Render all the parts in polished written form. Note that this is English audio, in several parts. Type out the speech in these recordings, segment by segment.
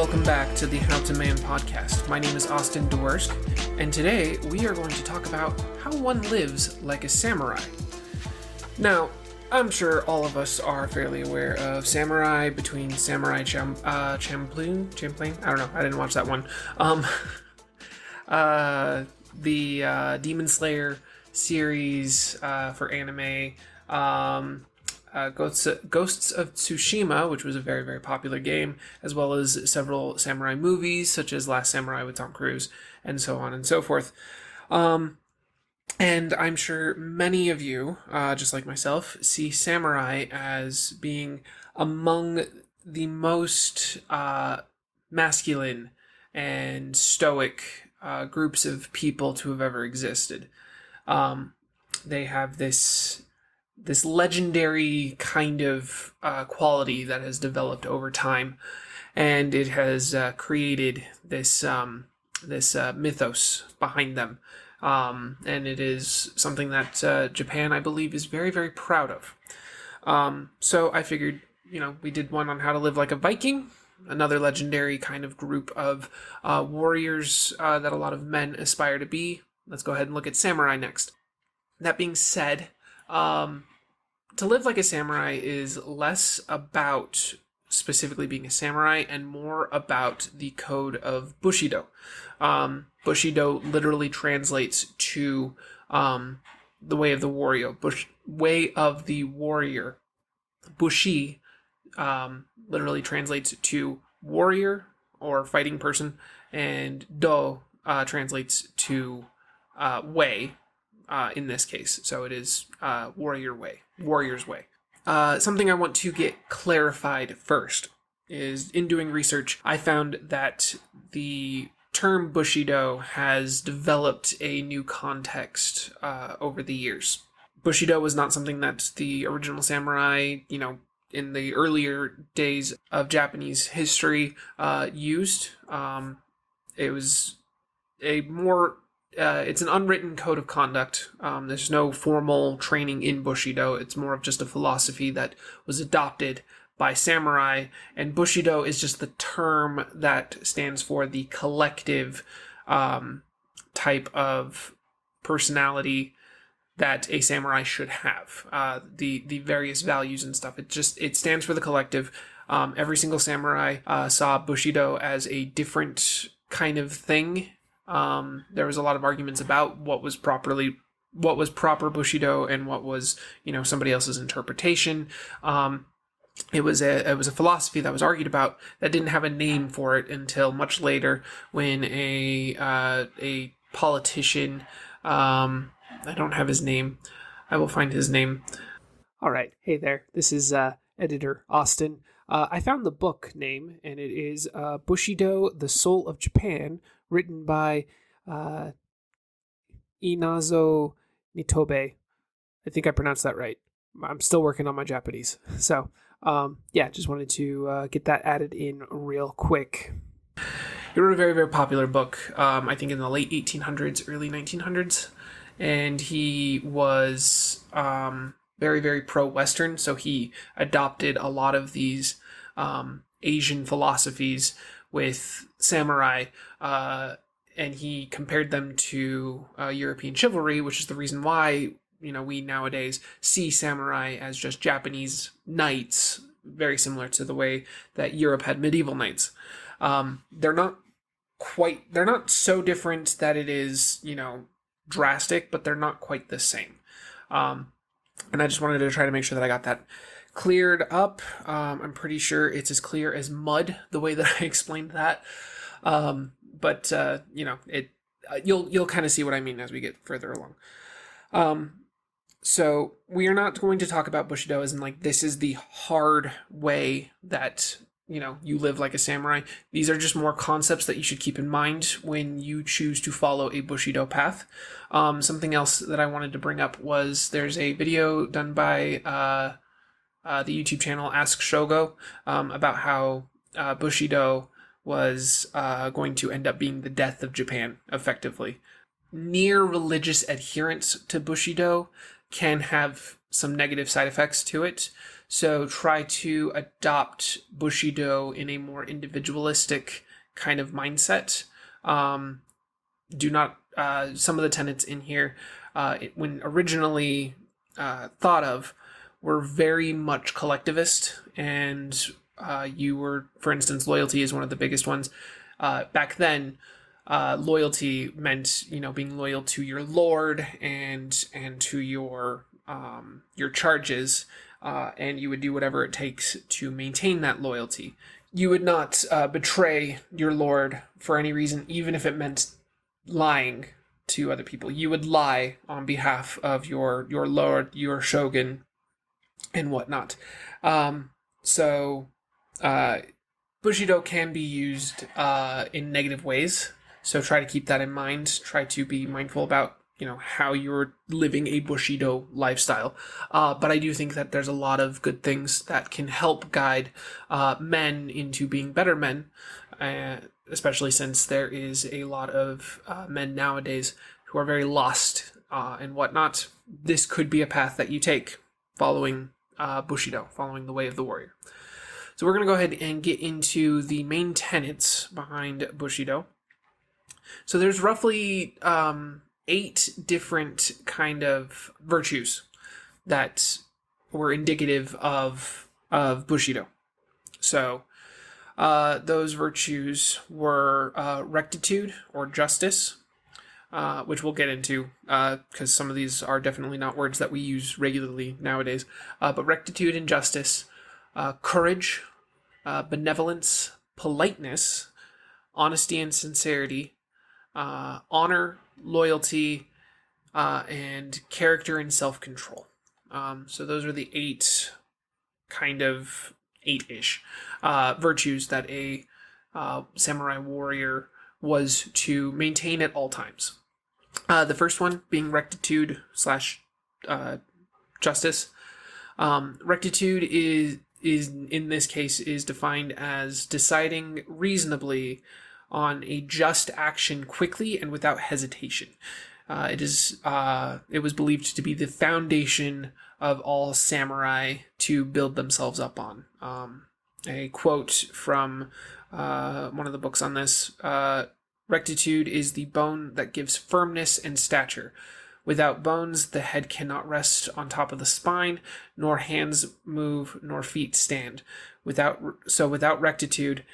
welcome back to the How to Man podcast. My name is Austin Dworsk, and today we are going to talk about how one lives like a samurai. Now, I'm sure all of us are fairly aware of Samurai between Samurai Champloo? I don't know, I didn't watch that one. The Demon Slayer series for anime, Ghosts of Tsushima, which was a very, very popular game, as well as several samurai movies, such as Last Samurai with Tom Cruise, and so on and so forth. And I'm sure many of you, just like myself, see samurai as being among the most masculine and stoic groups of people to have ever existed. They have this legendary kind of quality that has developed over time, and it has created this mythos behind them. And it is something that Japan, I believe, is very, very proud of. So I figured, we did one on how to live like a Viking, another legendary kind of group of warriors that a lot of men aspire to be. Let's go ahead and look at samurai next. That being said, to live like a samurai is less about specifically being a samurai and more about the code of Bushido. Bushido literally translates to the way of the warrior. Way of the warrior. Bushi literally translates to warrior or fighting person, and Do translates to way. In this case. So it is warrior's way. Something I want to get clarified first is, in doing research, I found that the term Bushido has developed a new context over the years. Bushido was not something that the original samurai, in the earlier days of Japanese history, used. It was a more it's an unwritten code of conduct. There's no formal training in Bushido. It's more of just a philosophy that was adopted by samurai, and Bushido is just the term that stands for the collective type of personality that a samurai should have. The various values and stuff. It stands for the collective. Every single samurai saw Bushido as a different kind of thing. There was a lot of arguments about what was proper Bushido and what was, somebody else's interpretation. It was a philosophy that was argued about that didn't have a name for it until much later, when a politician, I don't have his name. I will find his name. All right. Hey there. This is editor Austin. I found the book name, and it is Bushido, the Soul of Japan, written by Inazo Nitobe. I think I pronounced that right. I'm still working on my Japanese. So, just wanted to get that added in real quick. He wrote a very, very popular book, I think in the late 1800s, early 1900s. And he was very, very pro-Western, so he adopted a lot of these Asian philosophies with samurai, and he compared them to European chivalry, which is the reason why we nowadays see samurai as just Japanese knights, very similar to the way that Europe had medieval knights. They're not so different that it is drastic, but they're not quite the same. And I just wanted to try to make sure that I got that cleared up. I'm pretty sure it's as clear as mud, the way that I explained that. But you'll kind of see what I mean as we get further along. So we are not going to talk about Bushido as in this is the hard way that you live like a samurai. These are just more concepts that you should keep in mind when you choose to follow a Bushido path. Something else that I wanted to bring up was there's a video done by the YouTube channel Ask Shogo about how Bushido was going to end up being the death of Japan, effectively. Near religious adherence to Bushido can have some negative side effects to it. So try to adopt Bushido in a more individualistic kind of mindset. Do not, some of the tenets in here, when originally thought of, were very much collectivist, and you were, for instance, loyalty is one of the biggest ones. Back then, loyalty meant, being loyal to your lord and to your charges, and you would do whatever it takes to maintain that loyalty. You would not betray your lord for any reason, even if it meant lying to other people. You would lie on behalf of your lord, your shogun, and whatnot. So Bushido can be used in negative ways. So try to keep that in mind. Try to be mindful about how you're living a Bushido lifestyle. But I do think that there's a lot of good things that can help guide men into being better men, especially since there is a lot of men nowadays who are very lost and whatnot. This could be a path that you take following Bushido, following the way of the warrior. So we're going to go ahead and get into the main tenets behind Bushido. So there's roughly 8 different kind of virtues that were indicative of Bushido. So those virtues were rectitude or justice, which we'll get into because some of these are definitely not words that we use regularly nowadays. But rectitude and justice, courage, benevolence, politeness, honesty and sincerity, honor, loyalty, and character and self-control. So those are the 8 kind of 8-ish virtues that a samurai warrior was to maintain at all times. The first one being rectitude slash justice. Rectitude is in this case is defined as deciding reasonably on a just action quickly and without hesitation. It was believed to be the foundation of all samurai to build themselves up on. A quote from one of the books on this: rectitude is the bone that gives firmness and stature. Without bones, the head cannot rest on top of the spine, nor hands move, nor feet stand. Without rectitude,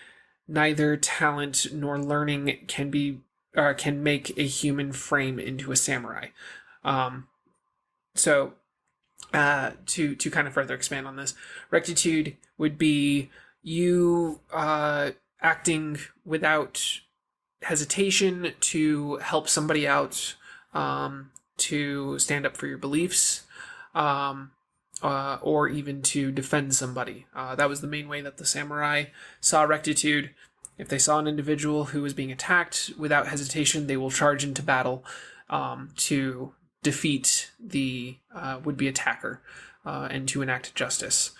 neither talent nor learning can make a human frame into a samurai. To kind of further expand on this, rectitude would be you acting without hesitation to help somebody out, to stand up for your beliefs, or even to defend somebody. That was the main way that the samurai saw rectitude. If they saw an individual who was being attacked, without hesitation, they will charge into battle to defeat the would-be attacker and to enact justice.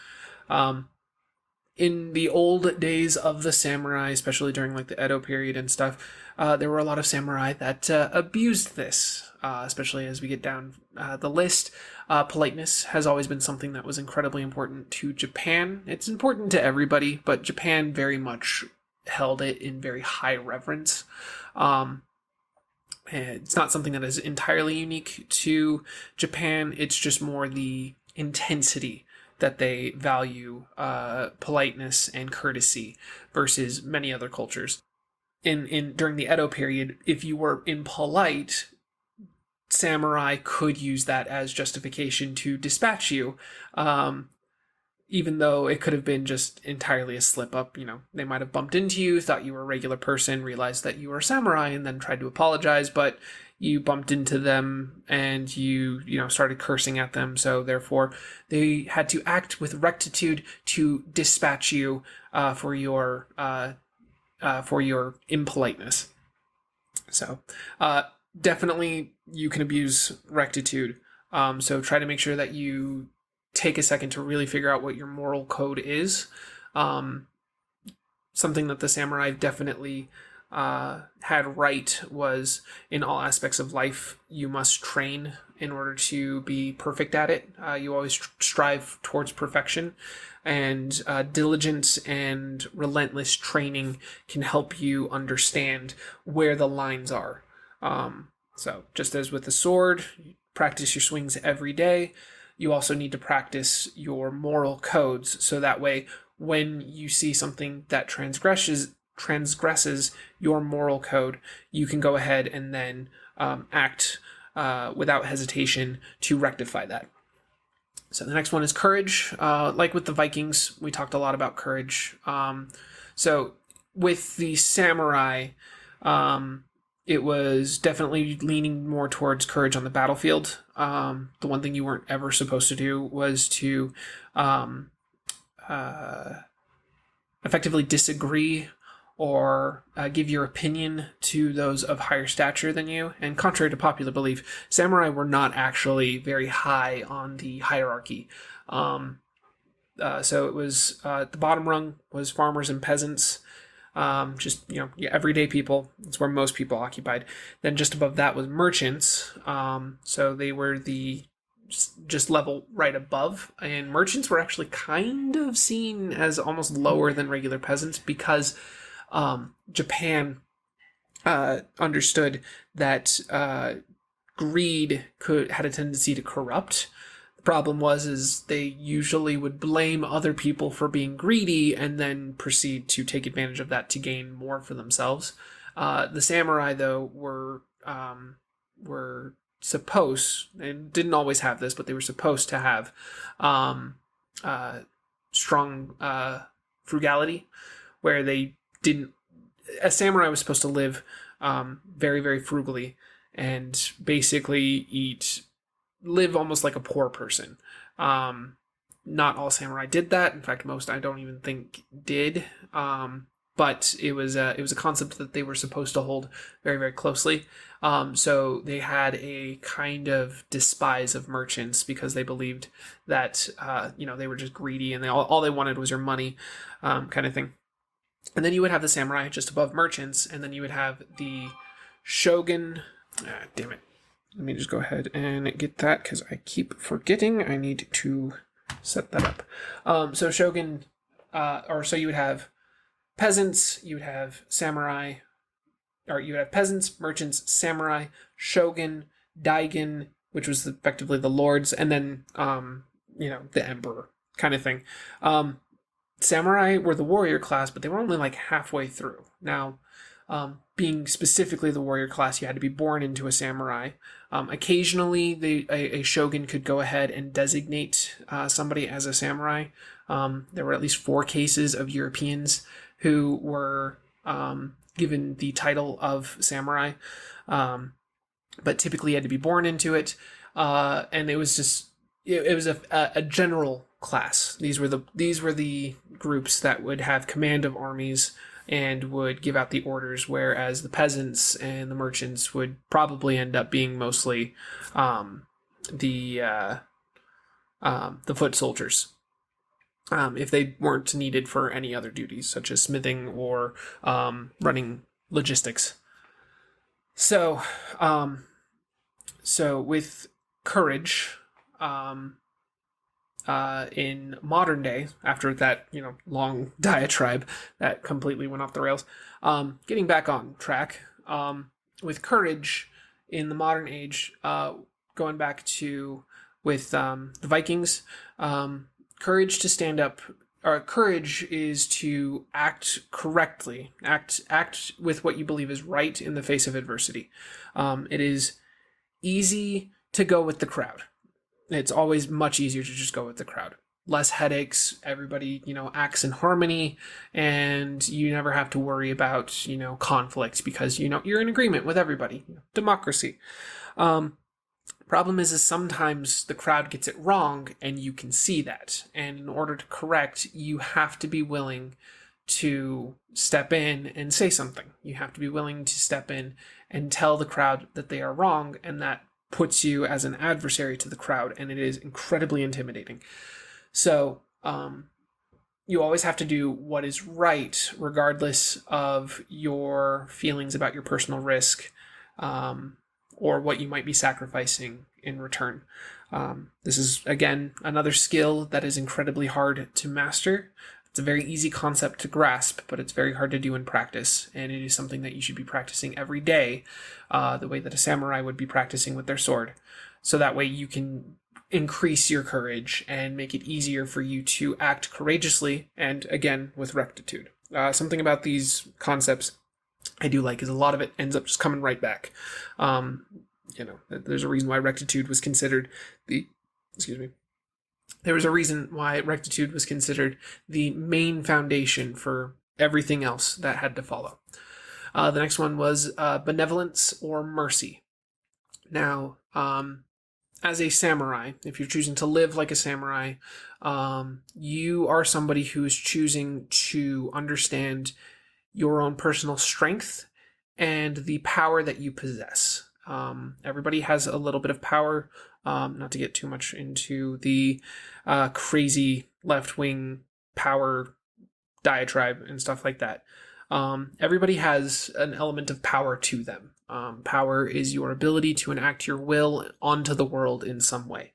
In the old days of the samurai, especially during like the Edo period and stuff, there were a lot of samurai that abused this, especially as we get down the list. Politeness has always been something that was incredibly important to Japan. It's important to everybody, but Japan very much held it in very high reverence. It's not something that is entirely unique to Japan. It's just more the intensity that they value politeness and courtesy versus many other cultures. During the Edo period, if you were impolite, samurai could use that as justification to dispatch you, even though it could have been just entirely a slip up. They might have bumped into you, thought you were a regular person, realized that you were a samurai, and then tried to apologize, but you bumped into them and you started cursing at them, so therefore they had to act with rectitude to dispatch you for your impoliteness. So definitely you can abuse rectitude. So try to make sure that you take a second to really figure out what your moral code is. Something that the samurai definitely had right was in all aspects of life, you must train in order to be perfect at it. You always strive towards perfection, and diligence and relentless training can help you understand where the lines are. So, just as with the sword, you practice your swings every day. You also need to practice your moral codes, so that way, when you see something that transgresses your moral code, you can go ahead and then act without hesitation to rectify that. So the next one is courage. Like with the Vikings, we talked a lot about courage. So with the samurai, it was definitely leaning more towards courage on the battlefield. The one thing you weren't ever supposed to do was to effectively disagree or give your opinion to those of higher stature than you. And contrary to popular belief, samurai were not actually very high on the hierarchy. So it was the bottom rung was farmers and peasants, just everyday people. It's where most people occupied. Then just above that was merchants. So they were the just level right above, and merchants were actually kind of seen as almost lower than regular peasants because Japan understood that greed had a tendency to corrupt. The problem is they usually would blame other people for being greedy and then proceed to take advantage of that to gain more for themselves. The samurai, though, were supposed, and didn't always have this, but they were supposed to have strong frugality, where they didn't. A samurai was supposed to live very, very frugally and basically live almost like a poor person. Not all samurai did that. In fact, most I don't even think did. But it was a concept that they were supposed to hold very, very closely. So they had a kind of despise of merchants because they believed that they were just greedy and all they wanted was your money, kind of thing. And then you would have the samurai just above merchants, and then you would have the shogun. Damn it. Let me just go ahead and get that because I keep forgetting. I need to set that up. So shogun, so you would have peasants, you would have samurai, or you would have peasants, merchants, samurai, shogun, daigen, which was effectively the lords, and then the emperor kind of thing. Samurai were the warrior class, but they were only like halfway through. Now, being specifically the warrior class, you had to be born into a samurai. Occasionally, a shogun could go ahead and designate somebody as a samurai. There were at least 4 cases of Europeans who were given the title of samurai, but typically you had to be born into it, and it was a general class. These were the groups that would have command of armies and would give out the orders, whereas the peasants and the merchants would probably end up being mostly the foot soldiers, if they weren't needed for any other duties, such as smithing or running logistics. So with courage, in modern day, after that long diatribe that completely went off the rails, getting back on track, with courage in the modern age, going back to with the Vikings, courage to stand up. Courage is to act correctly, act with what you believe is right in the face of adversity. It is easy to go with the crowd. It's always much easier to just go with the crowd. Less headaches, everybody, acts in harmony, and you never have to worry about, conflict because, you're in agreement with everybody. Democracy. Problem is sometimes the crowd gets it wrong, and you can see that. And in order to correct, you have to be willing to step in and say something. You have to be willing to step in and tell the crowd that they are wrong, and that puts you as an adversary to the crowd, and it is incredibly intimidating. So you always have to do what is right, regardless of your feelings about your personal risk, um, or what you might be sacrificing in return. This is, again, another skill that is incredibly hard to master. It's a very easy concept to grasp, but it's very hard to do in practice, and it is something that you should be practicing every day, the way that a samurai would be practicing with their sword. So that way you can increase your courage and make it easier for you to act courageously and, again, with rectitude. Something about these concepts I do like is a lot of it ends up just coming right back. Um, there's a reason why rectitude was considered the, excuse me, there was a reason why rectitude was considered the main foundation for everything else that had to follow. The next one was benevolence or mercy. Now, as a samurai, if you're choosing to live like a samurai, you are somebody who is choosing to understand your own personal strength and the power that you possess. Everybody has a little bit of power, not to get too much into the crazy left-wing power diatribe and stuff like that. Everybody has an element of power to them. Power is your ability to enact your will onto the world in some way.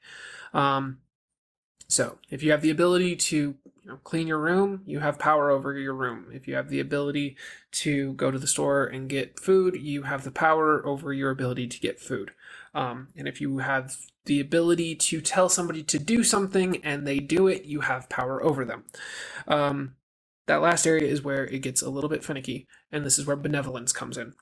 So if you have the ability to clean your room, you have power over your room. If you have the ability to go to the store and get food, you have the power over your ability to get food. And if you have the ability to tell somebody to do something and they do it, you have power over them. That last area is where it gets a little bit finicky, and this is where benevolence comes in.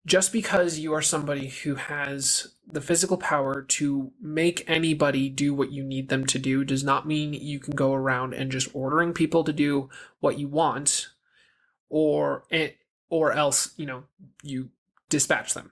Just because you are somebody who has the physical power to make anybody do what you need them to do does not mean you can go around and just ordering people to do what you want, or else you dispatch them.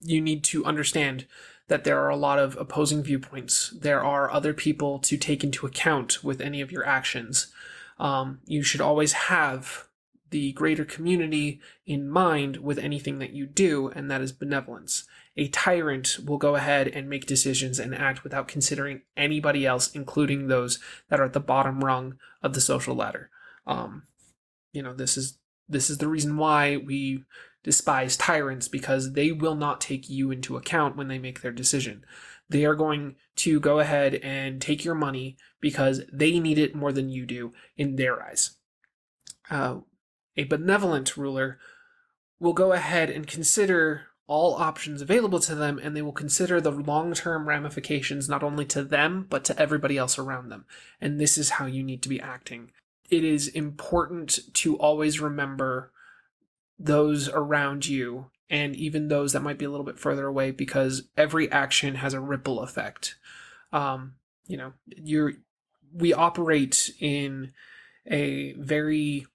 You need to understand that there are a lot of opposing viewpoints. There are other people to take into account with any of your actions. You should always have the greater community in mind with anything that you do, and that is benevolence. A tyrant will go ahead and make decisions and act without considering anybody else, including those that are at the bottom rung of the social ladder. This is the reason why we despise tyrants, because they will not take you into account when they make their decision. They are going to go ahead and take your money because they need it more than you do in their eyes. A benevolent ruler will go ahead and consider all options available to them, and they will consider the long-term ramifications not only to them, but to everybody else around them. And this is how you need to be acting. It is important to always remember those around you, and even those that might be a little bit further away, because every action has a ripple effect. We operate in a very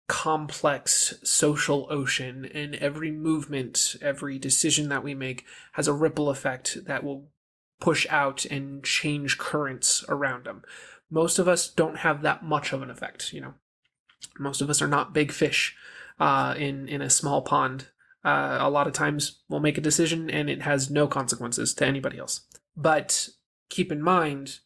complex social ocean, and every movement, every decision that we make has a ripple effect that will push out and change currents around them. Most of us don't have that much of an effect. Most of us are not big fish in a small pond. A lot of times we'll make a decision and it has no consequences to anybody else. But keep in mind,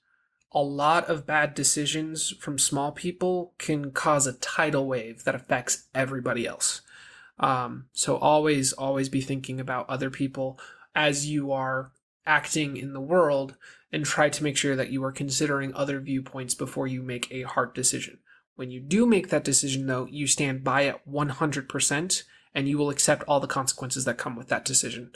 a lot of bad decisions from small people can cause a tidal wave that affects everybody else. So always be thinking about other people as you are acting in the world, and try to make sure that you are considering other viewpoints before you make a hard decision. When you do make that decision, though, you stand by it 100%, and you will accept all the consequences that come with that decision.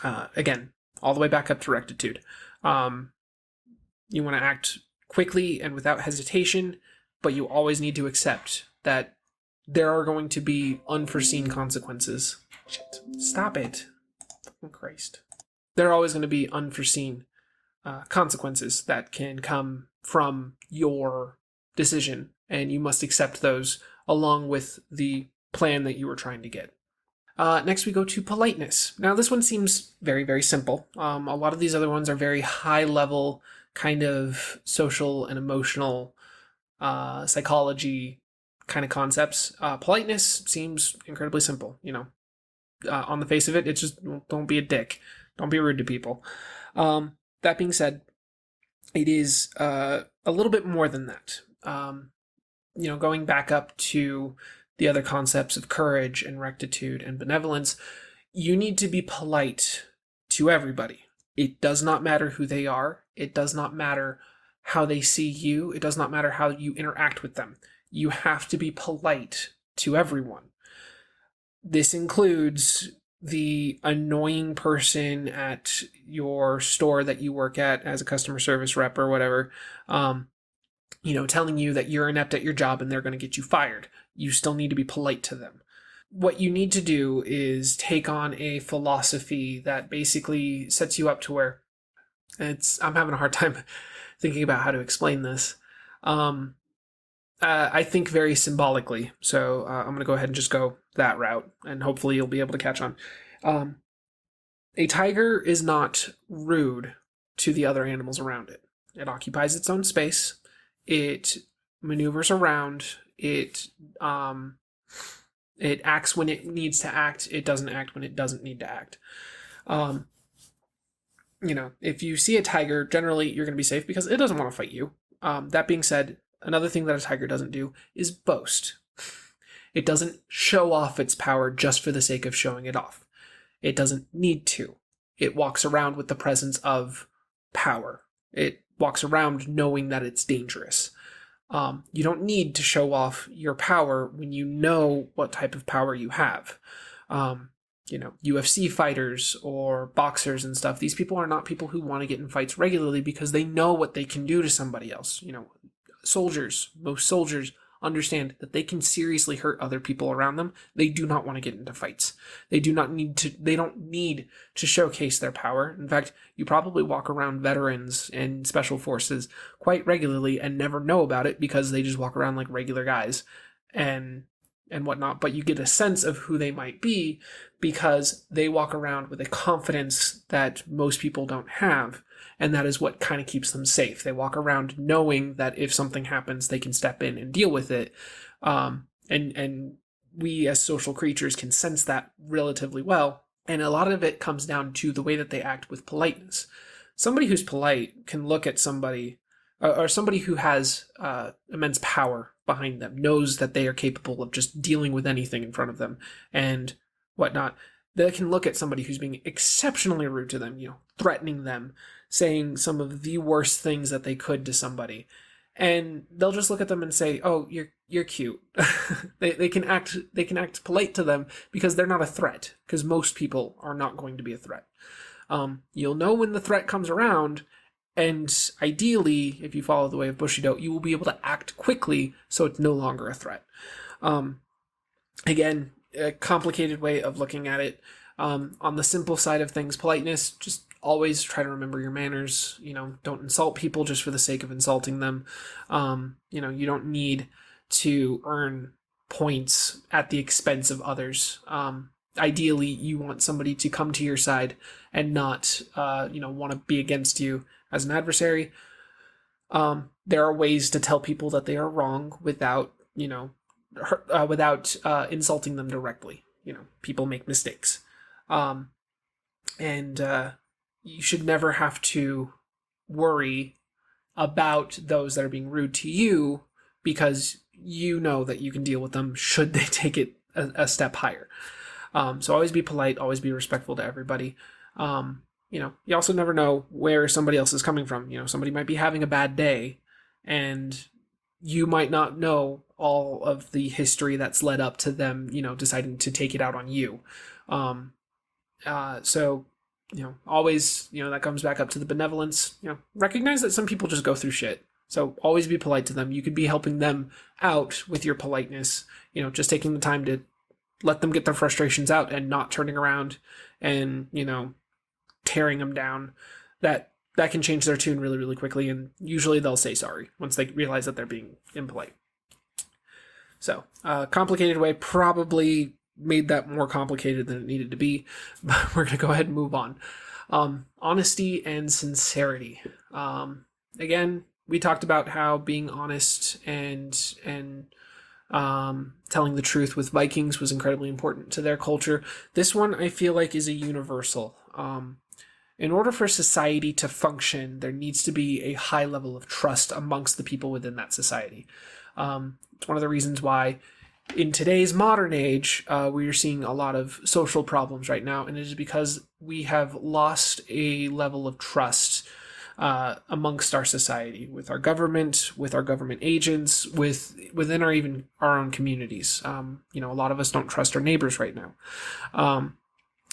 Again, all the way back up to rectitude. You want to act quickly and without hesitation, but you always need to accept that there are going to be unforeseen consequences. Shit. Stop it. Oh, Christ. There are always going to be unforeseen consequences that can come from your decision, and you must accept those along with the plan that you were trying to get. Next, we go to politeness. Now, this one seems very, very simple. A lot of these other ones are very high-level kind of social and emotional psychology kind of concepts. Politeness seems incredibly simple. On the face of it, it's just don't be a dick. Don't be rude to people. That being said, it is a little bit more than that. Going back up to the other concepts of courage and rectitude and benevolence, you need to be polite to everybody. It does not matter who they are. It does not matter how they see you. It does not matter how you interact with them. You have to be polite to everyone. This includes the annoying person at your store that you work at as a customer service rep or whatever, telling you that you're inept at your job and they're going to get you fired. You still need to be polite to them. What you need to do is take on a philosophy that basically sets you up to where I'm having a hard time thinking about how to explain this. I think very symbolically, so I'm going to go ahead and just go that route, and hopefully you'll be able to catch on. A tiger is not rude to the other animals around it. It occupies its own space. It maneuvers around. It acts when it needs to act. It doesn't act when it doesn't need to act. If you see a tiger, generally you're going to be safe because it doesn't want to fight you. That being said, another thing that a tiger doesn't do is boast. It doesn't show off its power just for the sake of showing it off. It doesn't need to. It walks around with the presence of power. It walks around knowing that it's dangerous. You don't need to show off your power when you know what type of power you have. UFC fighters or boxers and stuff, these people are not people who want to get in fights regularly because they know what they can do to somebody else. Most soldiers understand that they can seriously hurt other people around them. They do not want to get into fights. They don't need to showcase their power. In fact, you probably walk around veterans and special forces quite regularly and never know about it because they just walk around like regular guys and whatnot. But you get a sense of who they might be because they walk around with a confidence that most people don't have. And that is what kind of keeps them safe. They walk around knowing that if something happens, they can step in and deal with it. And we as social creatures can sense that relatively well. And a lot of it comes down to the way that they act with politeness. Somebody who's polite can look at somebody, or somebody who has immense power behind them, knows that they are capable of just dealing with anything in front of them and whatnot. They can look at somebody who's being exceptionally rude to them, threatening them, saying some of the worst things that they could to somebody, and they'll just look at them and say, "Oh, you're cute." they can act polite to them because they're not a threat. Because most people are not going to be a threat. You'll know when the threat comes around, and ideally, if you follow the way of Bushido, you will be able to act quickly so it's no longer a threat. Again, a complicated way of looking at it. On the simple side of things, politeness, just always try to remember your manners. Don't insult people just for the sake of insulting them. You don't need to earn points at the expense of others. Ideally, you want somebody to come to your side and not, want to be against you as an adversary. There are ways to tell people that they are wrong without insulting them directly. People make mistakes. And you should never have to worry about those that are being rude to you because you know that you can deal with them should they take it a step higher. So always be polite, always be respectful to everybody. You also never know where somebody else is coming from. Somebody might be having a bad day and you might not know all of the history that's led up to them, deciding to take it out on you. So always, that comes back up to the benevolence. Recognize that some people just go through shit. So always be polite to them. You could be helping them out with your politeness, just taking the time to let them get their frustrations out and not turning around and, tearing them down. That can change their tune really, really quickly. And usually they'll say sorry once they realize that they're being impolite. So, complicated way, probably made that more complicated than it needed to be, but we're going to go ahead and move on. Honesty and sincerity. Again, we talked about how being honest and telling the truth with Vikings was incredibly important to their culture. This one I feel like is a universal. in order for society to function, there needs to be a high level of trust amongst the people within that society. It's one of the reasons why in today's modern age, we are seeing a lot of social problems right now, and it is because we have lost a level of trust amongst our society, with our government agents, within our own communities. A lot of us don't trust our neighbors right now.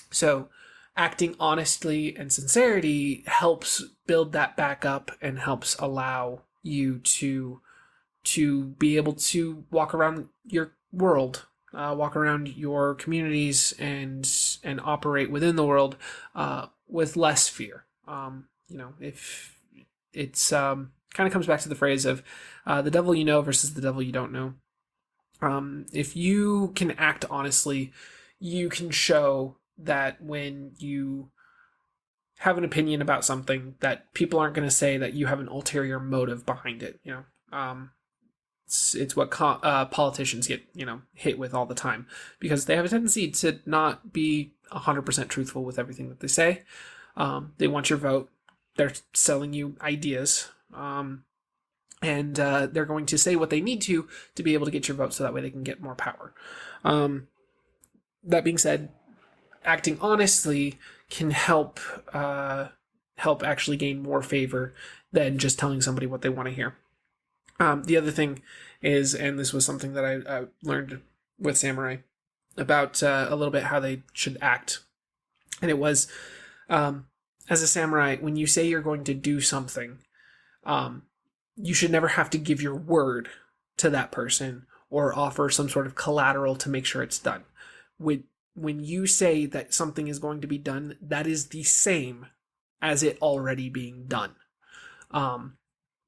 So acting honestly and sincerity helps build that back up and helps allow you to be able to walk around your world, walk around your communities, and operate within the world with less fear. If it's kind of comes back to the phrase of the devil you know versus the devil you don't know. If you can act honestly, you can show that when you have an opinion about something, that people aren't going to say that you have an ulterior motive behind it. It's what politicians get hit with all the time, because they have a tendency to not be 100% truthful with everything that they say. They want your vote. They're selling you ideas. And they're going to say what they need to be able to get your vote, so that way they can get more power. That being said, acting honestly can help actually gain more favor than just telling somebody what they want to hear. The other thing is, and this was something that I learned with samurai about a little bit how they should act, and it was, as a samurai, when you say you're going to do something, you should never have to give your word to that person or offer some sort of collateral to make sure it's done. When you say that something is going to be done, that is the same as it already being done.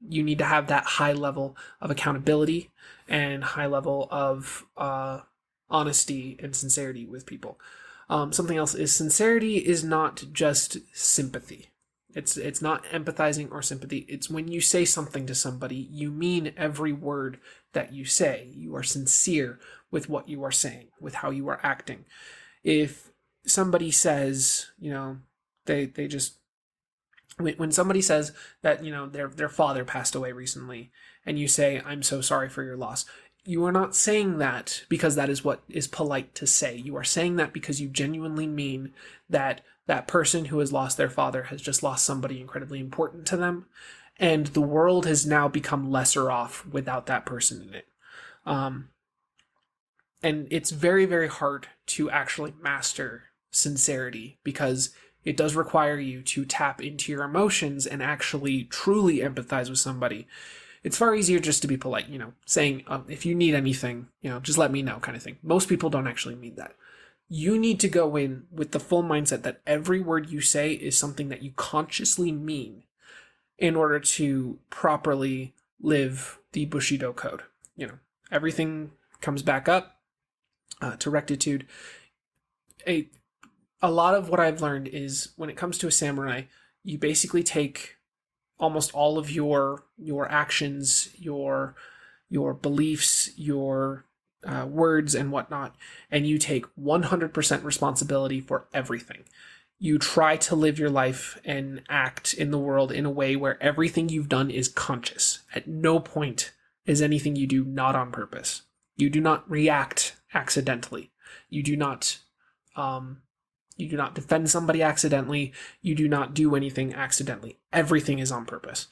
You need to have that high level of accountability and high level of honesty and sincerity with people. Something else is, sincerity is not just sympathy. It's not empathizing or sympathy. It's when you say something to somebody, you mean every word that you say. You are sincere with what you are saying, with how you are acting. If somebody says, they just, when somebody says that, their father passed away recently, and you say, I'm so sorry for your loss, you are not saying that because that is what is polite to say. You are saying that because you genuinely mean that that person who has lost their father has just lost somebody incredibly important to them, and the world has now become lesser off without that person in it. And it's very, very hard to actually master sincerity, because it does require you to tap into your emotions and actually truly empathize with somebody. It's far easier just to be polite, saying, if you need anything, just let me know, kind of thing. Most people don't actually mean that. You need to go in with the full mindset that every word you say is something that you consciously mean in order to properly live the Bushido code. Everything comes back up to rectitude. A lot of what I've learned is, when it comes to a samurai, you basically take almost all of your actions, your beliefs, your words and whatnot, and you take 100% responsibility for everything. You try to live your life and act in the world in a way where everything you've done is conscious. At no point is anything you do not on purpose. You do not react accidentally. You do not defend somebody accidentally. You do not do anything accidentally. Everything is on purpose.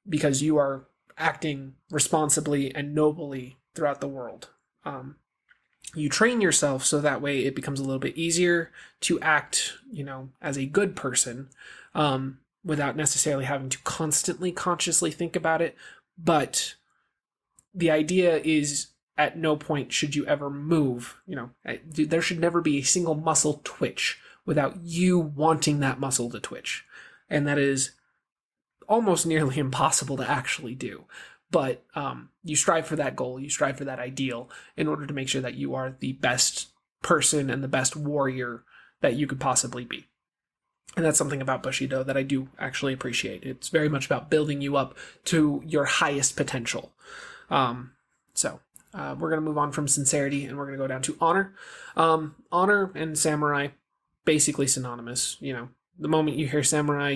Because you are acting responsibly and nobly throughout the world. You train yourself so that way it becomes a little bit easier to act, as a good person, without necessarily having to constantly consciously think about it. But the idea is, at no point should you ever move. There should never be a single muscle twitch without you wanting that muscle to twitch. And that is almost nearly impossible to actually do. But you strive for that goal, you strive for that ideal, in order to make sure that you are the best person and the best warrior that you could possibly be. And that's something about Bushido that I do actually appreciate. It's very much about building you up to your highest potential. So we're going to move on from sincerity, and we're going to go down to honor. Honor and samurai basically synonymous. The moment you hear samurai,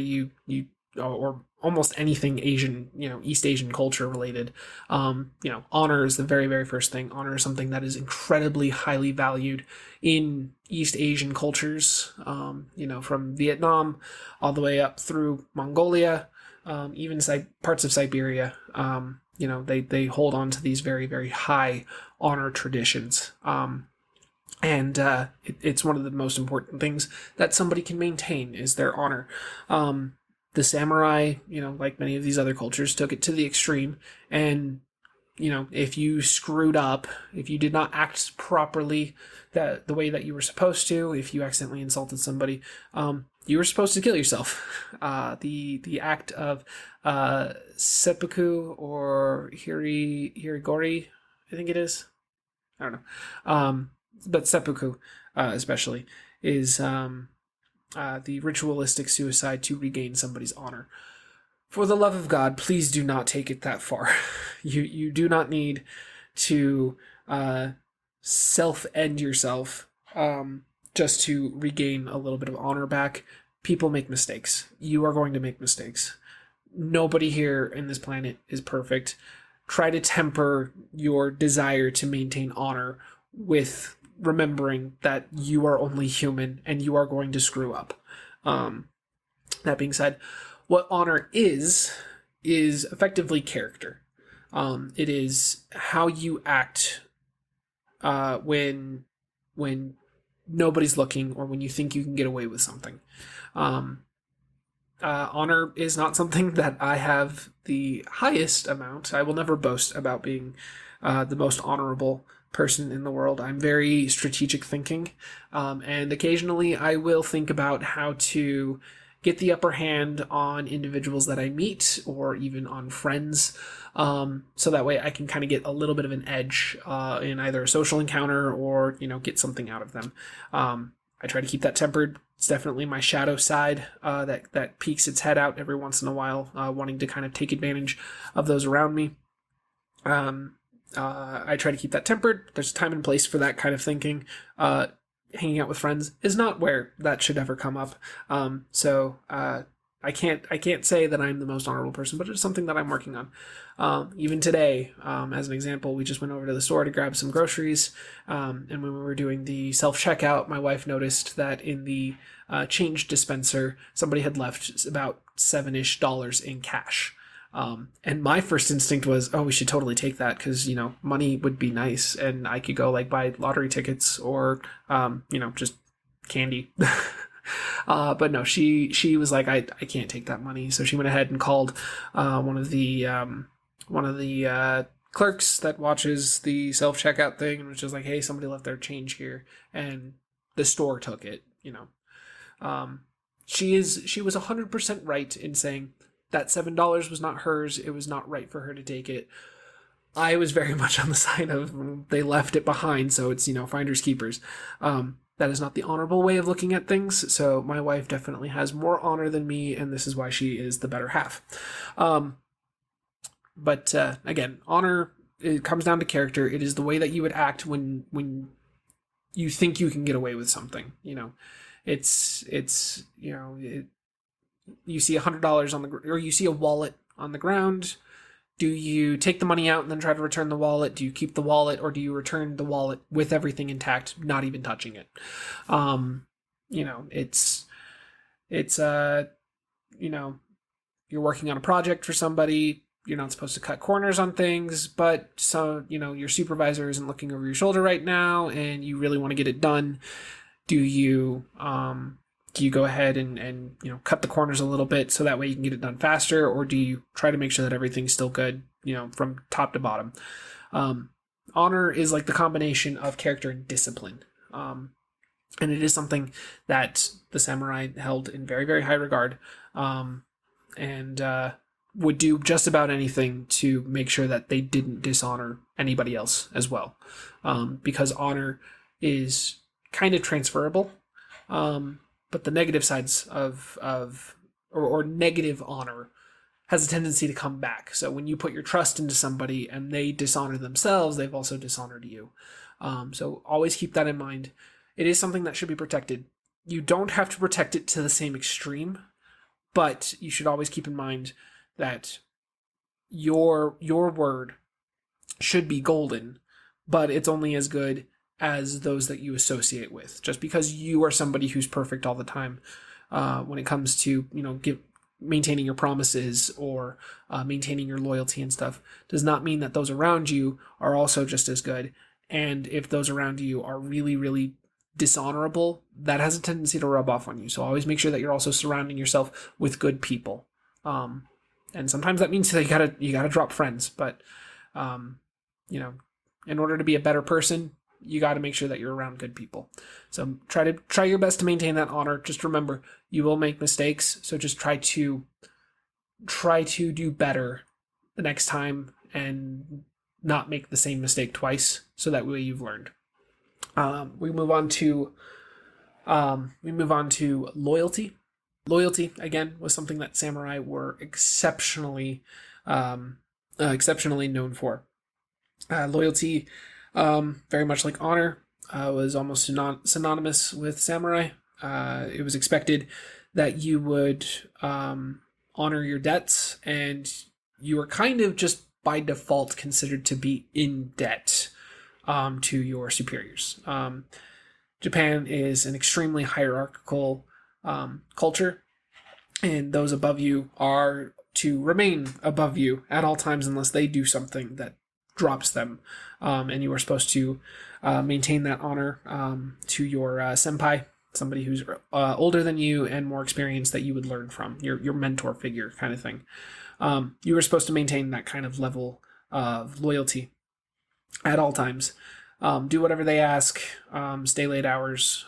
or almost anything Asian, East Asian culture related, honor is the very, very first thing. Honor is something that is incredibly highly valued in East Asian cultures, from Vietnam all the way up through Mongolia, even parts of Siberia. They hold on to these very, very high honor traditions. It's one of the most important things that somebody can maintain is their honor. The samurai, like many of these other cultures, took it to the extreme. And, if you screwed up, if you did not act properly the way that you were supposed to, if you accidentally insulted somebody, you were supposed to kill yourself. The act of seppuku or hirigori, I think it is. I don't know. But seppuku, especially, is the ritualistic suicide to regain somebody's honor. For the love of God, please do not take it that far. You do not need to self-end yourself just to regain a little bit of honor back. People make mistakes. You are going to make mistakes. Nobody here in this planet is perfect. Try to temper your desire to maintain honor with remembering that you are only human and you are going to screw up. That being said, what honor is effectively character. It is how you act when nobody's looking or when you think you can get away with something. Honor is not something that I have the highest amount. I will never boast about being the most honorable person in the world. I'm very strategic thinking, and occasionally I will think about how to get the upper hand on individuals that I meet or even on friends, so that way I can kind of get a little bit of an edge in either a social encounter or get something out of them. I try to keep that tempered. It's definitely my shadow side that peeks its head out every once in a while, wanting to kind of take advantage of those around me. I try to keep that tempered. There's a time and place for that kind of thinking. Hanging out with friends is not where that should ever come up. I can't say that I'm the most honorable person, but it's something that I'm working on. Even today, as an example, we just went over to the store to grab some groceries, and when we were doing the self-checkout, my wife noticed that in the change dispenser, somebody had left about $7-ish in cash. And my first instinct was, oh, we should totally take that because, money would be nice and I could go buy lottery tickets or, just candy. But no, she was like, I can't take that money. So she went ahead and called, one of the clerks that watches the self-checkout thing and was just like, hey, somebody left their change here. And the store took it, she was 100% right in saying, that $7 was not hers. It was not right for her to take it. I was very much on the side of they left it behind, so it's, finders keepers. That is not the honorable way of looking at things, so my wife definitely has more honor than me, and this is why she is the better half. But again, honor, it comes down to character. It is the way that you would act when you think you can get away with something. You see $100 on or you see a wallet on the ground. Do you take the money out and then try to return the wallet? Do you keep the wallet, or do you return the wallet with everything intact, not even touching it? You're working on a project for somebody. You're not supposed to cut corners on things, but your supervisor isn't looking over your shoulder right now, and you really want to get it done. Do you go ahead and cut the corners a little bit so that way you can get it done faster, or do you try to make sure that everything's still good, from top to bottom? Honor is like the combination of character and discipline. And it is something that the samurai held in very, very high regard, and would do just about anything to make sure that they didn't dishonor anybody else as well, because honor is kind of transferable. But the negative sides or negative honor has a tendency to come back. So when you put your trust into somebody and they dishonor themselves, they've also dishonored you. So always keep that in mind. It is something that should be protected. you don't have to protect it to the same extreme, but you should always keep in mind that your word should be golden, but it's only as good as those that you associate with. Just because you are somebody who's perfect all the time, when it comes to maintaining your promises or maintaining your loyalty and stuff, does not mean that those around you are also just as good. And if those around you are really, really dishonorable, that has a tendency to rub off on you. So always make sure that you're also surrounding yourself with good people. And sometimes that means that you gotta drop friends, but in order to be a better person, you got to make sure that you're around good people. So try your best to maintain that honor. Just remember, you will make mistakes, so just try to do better the next time and not make the same mistake twice, so that way you've learned. We move on to loyalty. Loyalty, again, was something that samurai were exceptionally known for. Loyalty, very much like honor, was almost synonymous with samurai. It was expected that you would honor your debts, and you were kind of just by default considered to be in debt to your superiors. Japan is an extremely hierarchical culture, and those above you are to remain above you at all times unless they do something that drops them, and you are supposed to maintain that honor to your senpai, somebody who's older than you and more experienced that you would learn from, your mentor figure kind of thing. You were supposed to maintain that kind of level of loyalty at all times. Do whatever they ask, stay late hours,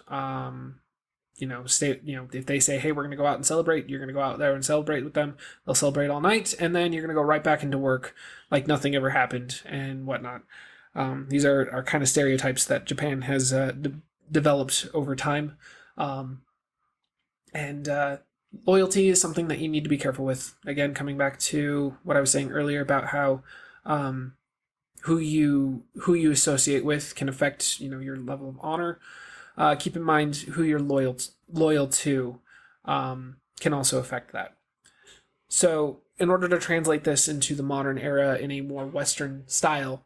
if they say, hey, we're going to go out and celebrate, you're going to go out there and celebrate with them. They'll celebrate all night, and then you're going to go right back into work like nothing ever happened and whatnot. These are kind of stereotypes that Japan has developed over time. And loyalty is something that you need to be careful with. Again, coming back to what I was saying earlier about how who you associate with can affect your level of honor. Keep in mind who you're loyal to can also affect that. So in order to translate this into the modern era in a more Western style,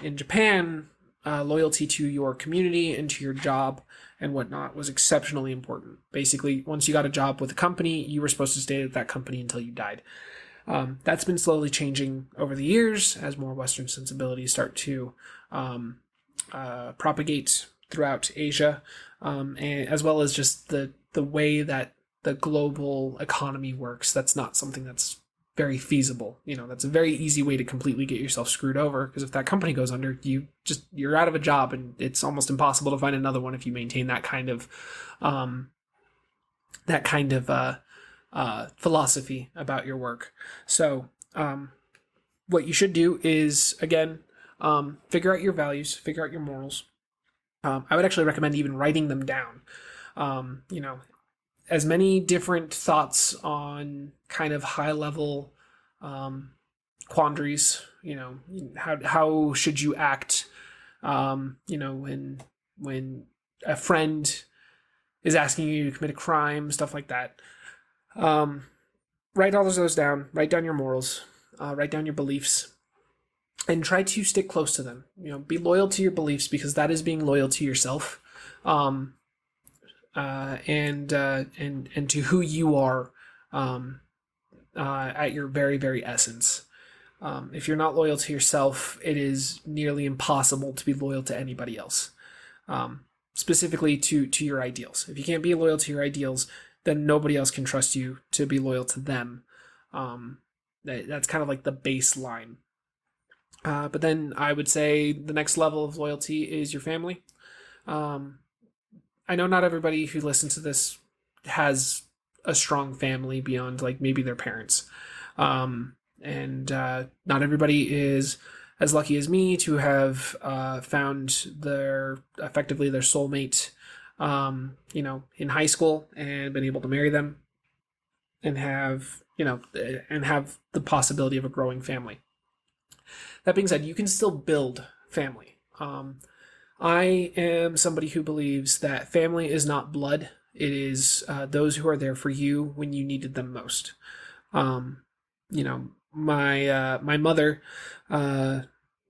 in Japan, loyalty to your community and to your job and whatnot was exceptionally important. Basically, once you got a job with a company, you were supposed to stay at that company until you died. That's been slowly changing over the years as more Western sensibilities start to propagate throughout Asia, and as well as just the way that the global economy works. That's not something that's very feasible. That's a very easy way to completely get yourself screwed over, because if that company goes under, you're out of a job, and it's almost impossible to find another one if you maintain that kind of philosophy about your work. So what you should do is, again, figure out your values, figure out your morals. I would actually recommend even writing them down. As many different thoughts on kind of high level quandaries. How should you act? When a friend is asking you to commit a crime, stuff like that. Write all of those down. Write down your morals. Write down your beliefs. And try to stick close to them. Be loyal to your beliefs, because that is being loyal to yourself, and to who you are at your very, very essence. If you're not loyal to yourself, it is nearly impossible to be loyal to anybody else, specifically to your ideals. If you can't be loyal to your ideals, then nobody else can trust you to be loyal to them. That's kind of like the baseline. But then I would say the next level of loyalty is your family. I know not everybody who listens to this has a strong family beyond maybe their parents. And not everybody is as lucky as me to have found their soulmate, in high school and been able to marry them and have the possibility of a growing family. That being said, you can still build family. I am somebody who believes that family is not blood. It is those who are there for you when you needed them most. Um, my mother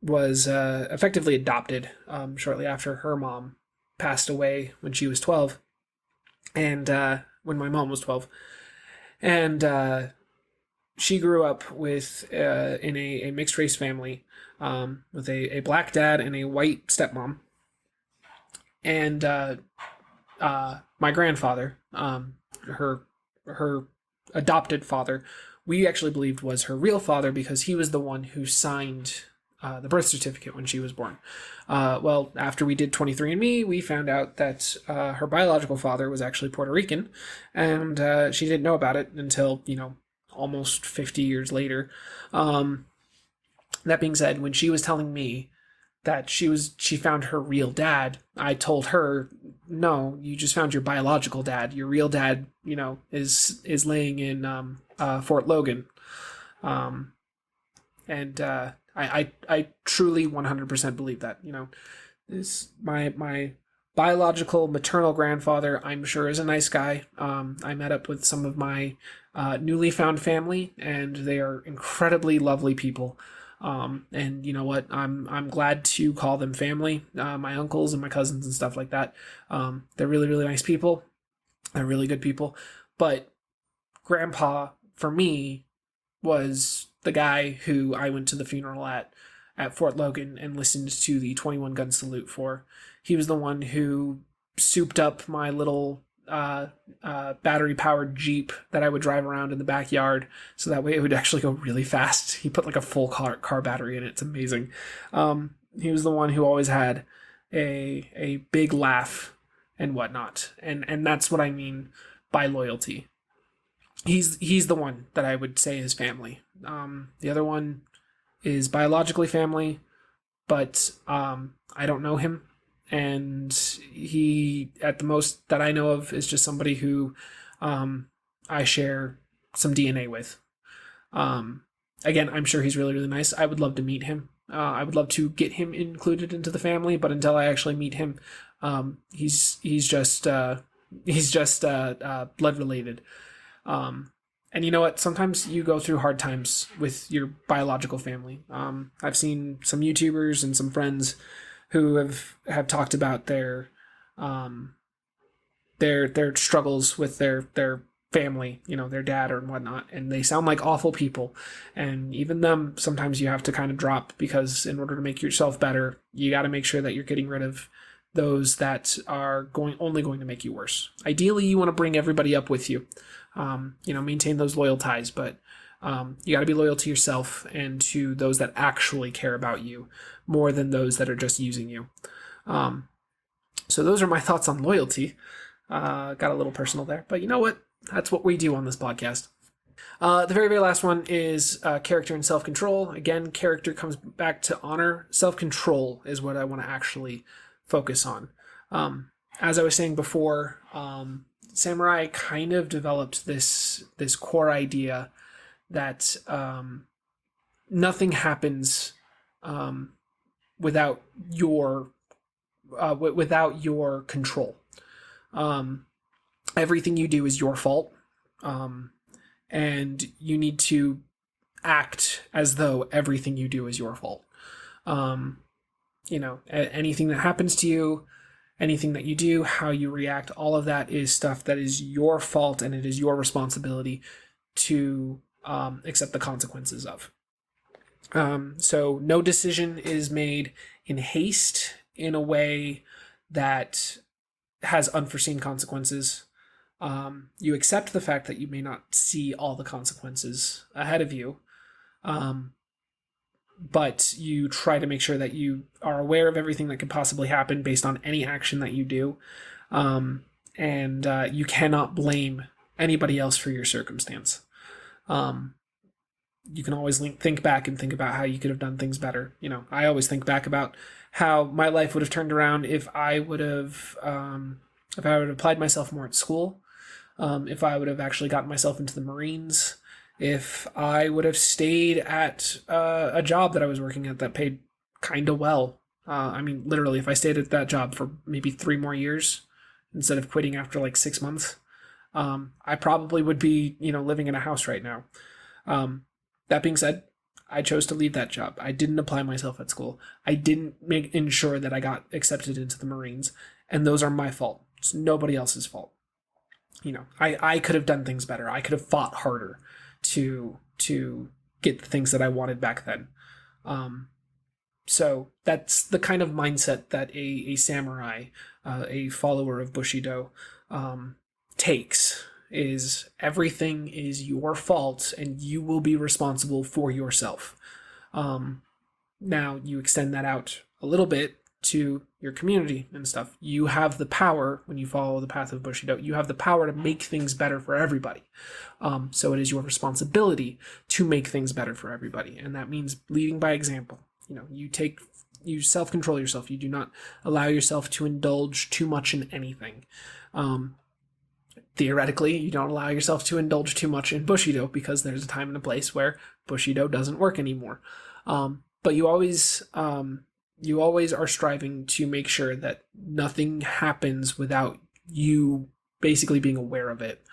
was effectively adopted shortly after her mom passed away when she was 12, and when my mom was 12, and she grew up with in a mixed race family with a black dad and a white stepmom, and my grandfather, her adopted father, we actually believed was her real father because he was the one who signed the birth certificate when she was born. Well, after we did 23andMe, we found out that her biological father was actually Puerto Rican, and she didn't know about it until, almost 50 years later. That being said, when she was telling me that she found her real dad, I told her, no, you just found your biological dad. Your real dad, is laying in Fort Logan. And I truly 100% believe that. This my biological maternal grandfather, I'm sure, is a nice guy. I met up with some of my newly found family, and they are incredibly lovely people. And you know what? I'm glad to call them family. My uncles and my cousins and stuff like that. They're really, really nice people. They're really good people. But Grandpa, for me, was the guy who I went to the funeral at Fort Logan and listened to the 21 gun salute for. He was the one who souped up my little battery powered Jeep that I would drive around in the backyard, so that way it would actually go really fast. He put like a full car battery in it. It's amazing. He was the one who always had a big laugh and whatnot, and that's what I mean by loyalty. He's the one that I would say is family. The other one is biologically family, but I don't know him, and he, at the most that I know of, is just somebody who I share some DNA with. Again, I'm sure he's really, really nice. I would love to meet him. I would love to get him included into the family, but until I actually meet him, he's just blood related. And you know what? Sometimes you go through hard times with your biological family. I've seen some YouTubers and some friends who have talked about their struggles with their family, their dad or whatnot, and they sound like awful people. And even them, sometimes you have to kind of drop, because in order to make yourself better, you got to make sure that you're getting rid of those that are only going to make you worse. Ideally, you want to bring everybody up with you. Maintain those loyal ties, but you got to be loyal to yourself and to those that actually care about you more than those that are just using you. So those are my thoughts on loyalty. Got a little personal there, but you know what? That's what we do on this podcast. The very, very last one is character and self-control. Again, character comes back to honor. Self-control is what I want to actually focus on. As I was saying before, Samurai kind of developed this core idea that nothing happens without your control. Everything you do is your fault, and you need to act as though everything you do is your fault. Anything that happens to you, anything that you do, how you react, all of that is stuff that is your fault, and it is your responsibility to accept the consequences of. So no decision is made in haste in a way that has unforeseen consequences. You accept the fact that you may not see all the consequences ahead of you, but you try to make sure that you are aware of everything that could possibly happen based on any action that you do. And you cannot blame anybody else for your circumstance. You can always think back and think about how you could have done things better. I always think back about how my life would have turned around if I would have applied myself more at school, if I would have actually gotten myself into the Marines, if I would have stayed at a job that I was working at that paid kind of well. Literally, if I stayed at that job for maybe 3 more years, instead of quitting after like 6 months, I probably would be, living in a house right now. That being said, I chose to leave that job. I didn't apply myself at school. I didn't ensure that I got accepted into the Marines, and those are my fault. It's nobody else's fault. I could have done things better. I could have fought harder to get the things that I wanted back then. So that's the kind of mindset that a samurai, a follower of Bushido, takes. Is everything is your fault and you will be responsible for yourself. Now you extend that out a little bit to your community and stuff. You have the power, when you follow the path of Bushido, you have the power to make things better for everybody. So it is your responsibility to make things better for everybody. And that means leading by example. You self-control yourself. You do not allow yourself to indulge too much in anything. Theoretically, you don't allow yourself to indulge too much in Bushido because there's a time and a place where Bushido doesn't work anymore. But you always are striving to make sure that nothing happens without you basically being aware of it,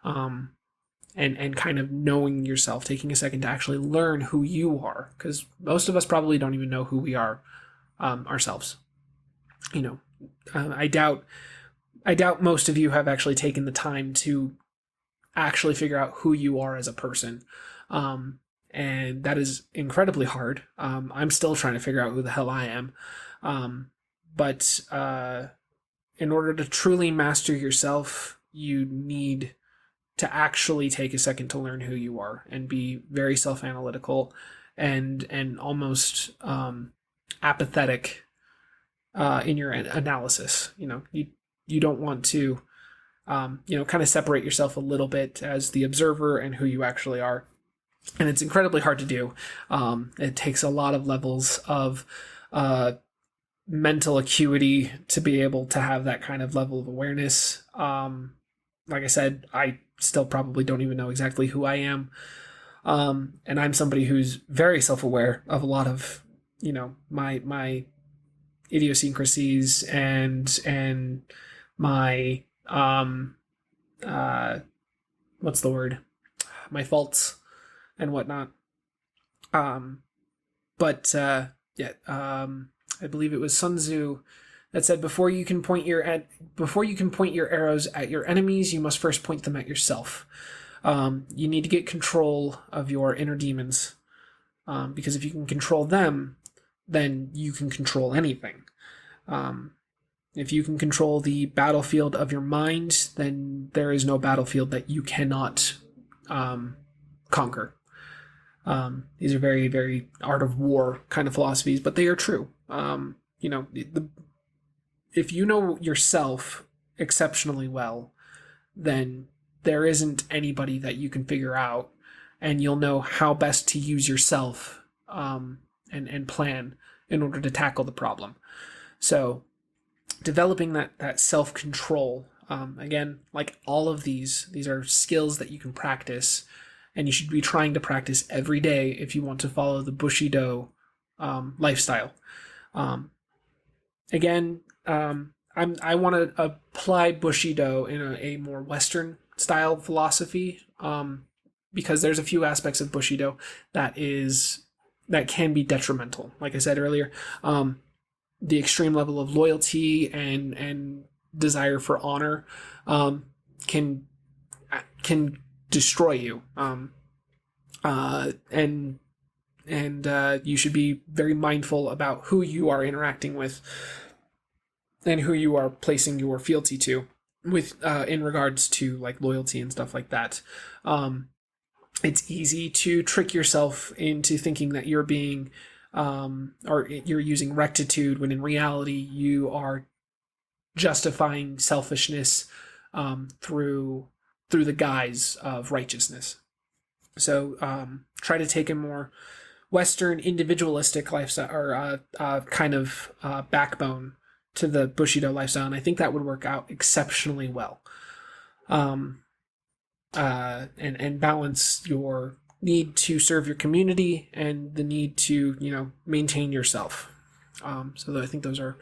and kind of knowing yourself, taking a second to actually learn who you are, because most of us probably don't even know who we are ourselves. I doubt most of you have actually taken the time to actually figure out who you are as a person. And that is incredibly hard. I'm still trying to figure out who the hell I am. But in order to truly master yourself, you need to actually take a second to learn who you are and be very self-analytical and almost apathetic in your analysis. You don't want to, kind of separate yourself a little bit as the observer and who you actually are. And it's incredibly hard to do. It takes a lot of levels of mental acuity to be able to have that kind of level of awareness. Like I said, I still probably don't even know exactly who I am. And I'm somebody who's very self-aware of a lot of, my idiosyncrasies and my what's the word? My faults and whatnot. I believe it was Sun Tzu that said, before you can point your arrows at your enemies, you must first point them at yourself. You need to get control of your inner demons, because if you can control them, then you can control anything. If you can control the battlefield of your mind, then there is no battlefield that you cannot conquer. These are very, very art of war kind of philosophies, but they are true. If you know yourself exceptionally well, then there isn't anybody that you can figure out, and you'll know how best to use yourself and plan in order to tackle the problem. So developing that self-control, again, like all of these are skills that you can practice, and you should be trying to practice every day if you want to follow the Bushido lifestyle. I want to apply Bushido in a more Western style philosophy, because there's a few aspects of Bushido that can be detrimental. Like I said earlier, the extreme level of loyalty and desire for honor can destroy you. And you should be very mindful about who you are interacting with and who you are placing your fealty to with in regards to like loyalty and stuff like that. It's easy to trick yourself into thinking that you're being or you're using rectitude when in reality you are justifying selfishness through the guise of righteousness. So try to take a more Western individualistic lifestyle or kind of backbone to the Bushido lifestyle, and I think that would work out exceptionally well. And balance your need to serve your community and the need to maintain yourself. So I think those are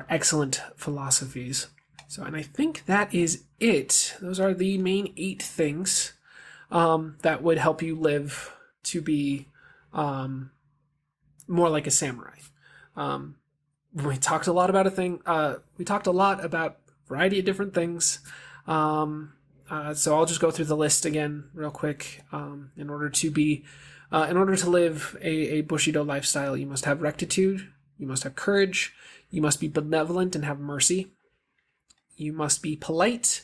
excellent philosophies. And I think that is it. Those are the main 8 things that would help you live to be more like a samurai. Um, we talked a lot about we talked a lot about a variety of different things. So I'll just go through the list again real quick. In order to live a Bushido lifestyle, you must have rectitude, you must have courage, you must be benevolent and have mercy, you must be polite,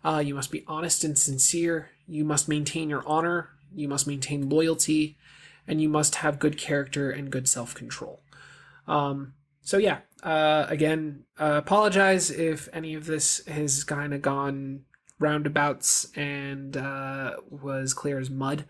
you must be honest and sincere, you must maintain your honor, you must maintain loyalty, and you must have good character and good self-control. Again, apologize if any of this has kind of gone roundabouts and was clear as mud.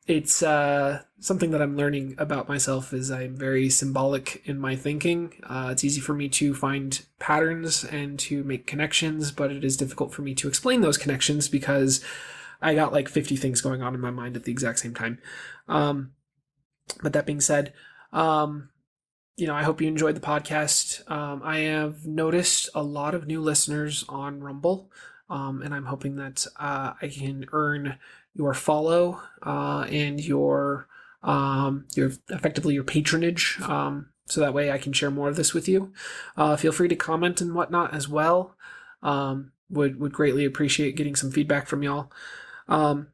It's something that I'm learning about myself is I'm very symbolic in my thinking. It's easy for me to find patterns and to make connections, but it is difficult for me to explain those connections because I got like 50 things going on in my mind at the exact same time. But that being said, I hope you enjoyed the podcast. I have noticed a lot of new listeners on Rumble, and I'm hoping that I can earn your follow and your effectively your patronage, so that way I can share more of this with you. Feel free to comment and whatnot as well. Would greatly appreciate getting some feedback from y'all. And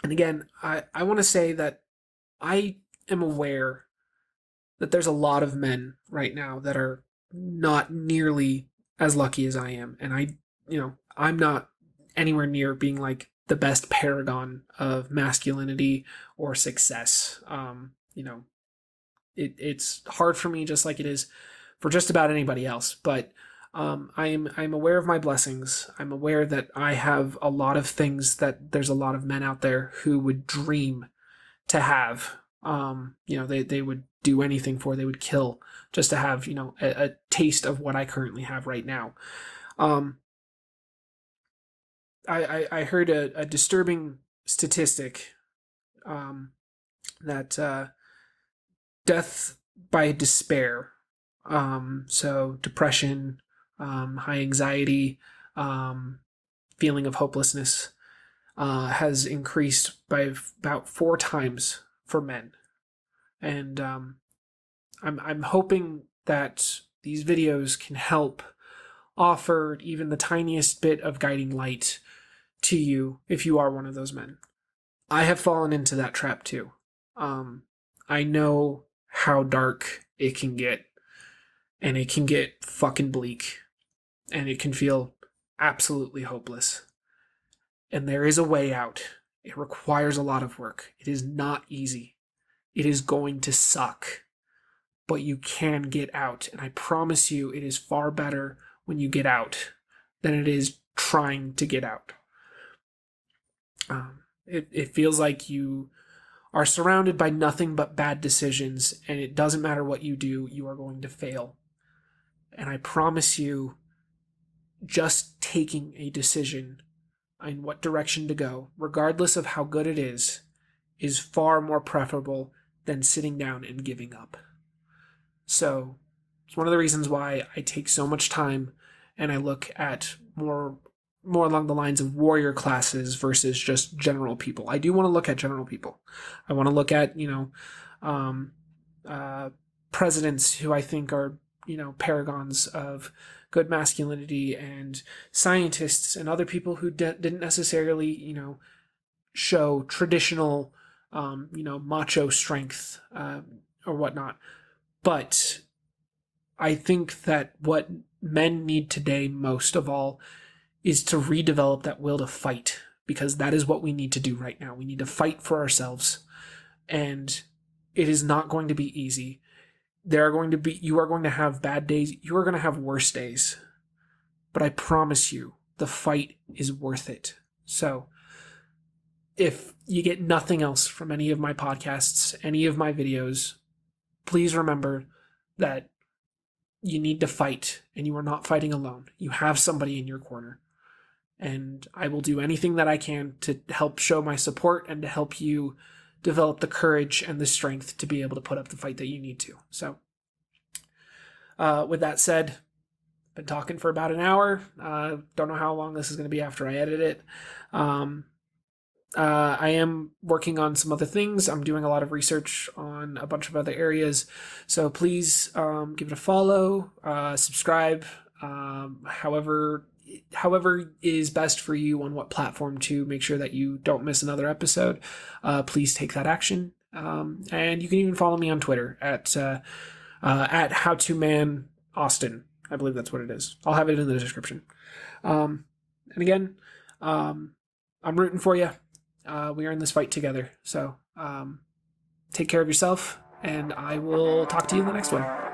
again, I want to say that I am aware that there's a lot of men right now that are not nearly as lucky as I am. And I'm not anywhere near being like the best paragon of masculinity or success. It's hard for me just like it is for just about anybody else. But I'm aware of my blessings. I'm aware that I have a lot of things that there's a lot of men out there who would dream to have. They would do anything for, they would kill just to have, a taste of what I currently have right now. I heard a disturbing statistic that death by despair, so depression, high anxiety, feeling of hopelessness, has increased by about 4 times for men. And I'm hoping that these videos can help offer even the tiniest bit of guiding light to you if you are one of those men. I have fallen into that trap too. I know how dark it can get, and it can get fucking bleak, and it can feel absolutely hopeless. And there is a way out. It requires a lot of work. It is not easy. It is going to suck, but you can get out. And I promise you, it is far better when you get out than it is trying to get out. It feels like you are surrounded by nothing but bad decisions, and it doesn't matter what you do, you are going to fail. And I promise you, just taking a decision in what direction to go, regardless of how good it is far more preferable than sitting down and giving up. So it's one of the reasons why I take so much time and I look at more along the lines of warrior classes versus just general people. I do want to look at general people. I want to look at, presidents who I think are, paragons of good masculinity, and scientists and other people who didn't necessarily, show traditional, macho strength or whatnot. But I think that what men need today most of all is to redevelop that will to fight, because that is what we need to do right now. We need to fight for ourselves, and it is not going to be easy. You are going to have bad days. You are going to have worse days, but I promise you the fight is worth it. So if you get nothing else from any of my podcasts, any of my videos, please remember that you need to fight, and you are not fighting alone. You have somebody in your corner. And I will do anything that I can to help show my support and to help you develop the courage and the strength to be able to put up the fight that you need to. So, with that said, been talking for about an hour. Don't know how long this is going to be after I edit it. I am working on some other things. I'm doing a lot of research on a bunch of other areas. So please give it a follow, subscribe, however is best for you on what platform to make sure that you don't miss another episode. Please take that action. And you can even follow me on Twitter at HowToManAustin. I believe that's what it is. I'll have it in the description. And again, I'm rooting for you. We are in this fight together. So take care of yourself, and I will talk to you in the next one.